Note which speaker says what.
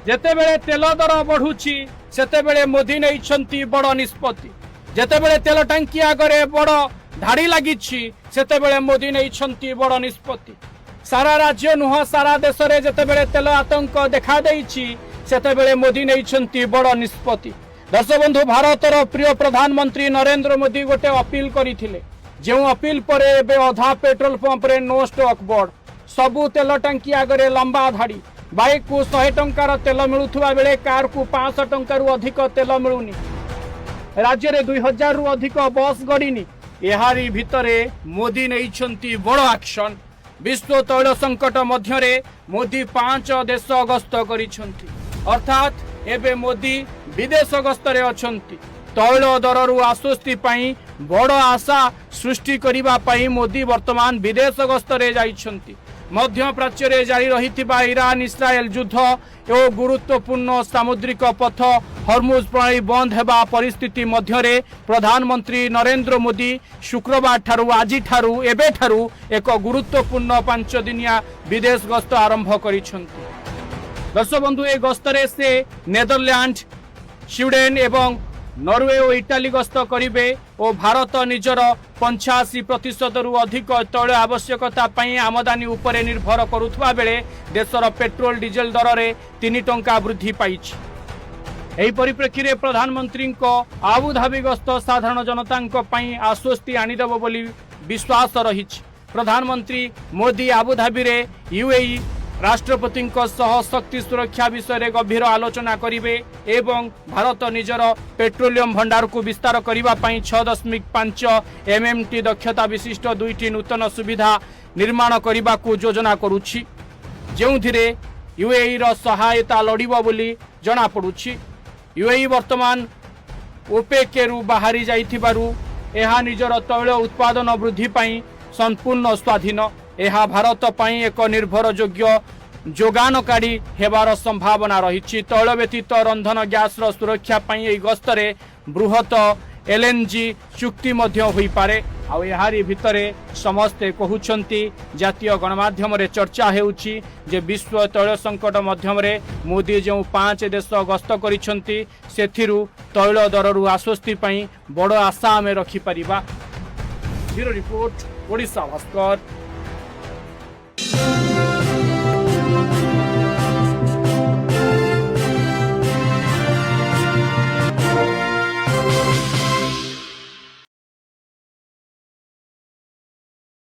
Speaker 1: जेतेबेले तेल दर बढ़ुची सेतेबेले मोदी नहीं बड़ निष्पत्ति। जेतेबेले तेल टांकी आगे बड़ धाड़ी लगी सेतेबेले मोदी नहीं बड़ निष्पत्ति। सारा राज्य नुह सारा देश में जेतेबेले तेल आतंक देखा सेतेबेले मोदी नहीं बड़ निष्पत्ति। दर्शक बंधु भारतर प्रिय प्रधानमंत्री नरेंद्र मोदी गोटे अपील करथिले जो अपील पर एबे अधा पेट्रोल पंप रे नो स्टॉक बोर्ड सबु तेल टांकी आगे लंबा धाड़ी। बाइक को 100 टंकार तेल मिलुवा बेले कार को 500 टंकार अधिक तेल मिलुनी। राज्य में 2000 रु अधिक बस गड़ीनी। एहारी भितरे मोदी नहीं बड़ एक्शन। विश्व तैल संकट मध्य मोदी 5 देश गस्त करिसेंती। अर्थात एबे मोदी विदेश गस्तरे अछंती। तैल दररु आश्वस्ति पाई बड़ आशा सृष्टि करिबा पाई मोदी वर्तमान विदेश गस्तरे जाइछंती। मध्य प्राच्य रे जारी रहिथिबा ईरान इस्राएल युद्ध एवं गुरुत्वपूर्ण सामुद्रिक पथ हरमुज प्रणाली बंद हेबा परिस्थिति मध्य प्रधानमंत्री नरेंद्र मोदी शुक्रवार ठारू आज ठारू एबे ठारू एक गुरुत्वपूर्ण 5 दिनिया विदेश गस्त आरंभ करिसेंती। दर्शक बंधु ए गस्तरे से नेदरलैंड स्वीडेन एवं नॉर्वे और इटाली गस्त करिवे और भारत निजर 85% रु अधिक तैल आवश्यकता पाई आमदानी उपरे निर्भर करुवा बेले देशर पेट्रोल डीजेल दर रे 3 टंका वृद्धि पाइछि। एही परिप्रेक्षी रे प्रधानमंत्री आबुधाबी गस्त साधारण जनता पाई आश्वस्ति आनीदेव बोली विश्वास रहिछि। प्रधानमंत्री मोदी आबुधाबी रे यूएई राष्ट्रपति शक्ति सुरक्षा विषय में गंभीर आलोचना करिवे एवं भारत निजर पेट्रोलियम भंडार को विस्तार करने 6.5 MMT दक्षता विशिष्ट 2टी नूतन सुविधा निर्माण करने को योजना करुछि जो यूएई रो सहायता लड़िबो बोली जना पड़ुछि। यूएई वर्तमान ओपेक रु बाहरी जाइथिबारु एहा निजर तैल उत्पादन वृद्धि पाई संपूर्ण स्वाधीन। यह भारत पाई एक निर्भर योग्य जोगानकारी हेबार संभावना रही। तैल व्यतीत रंधन गैस सुरक्षा पाई गस्तरे बृहत LNG चुक्ति होई पारे। आउ यारी भितरे समस्ते कहउछंती जातीय गणमाध्यम रे चर्चा हेउछि जे विश्व तैल संकट मध्यम रे मोदी जो 5 देश गस्त करिसंती सेथिरु तैल दररु आश्वस्ति पाई बड़ आशा आमे रखि परिबा। Bureau report Odisha Bhaskar.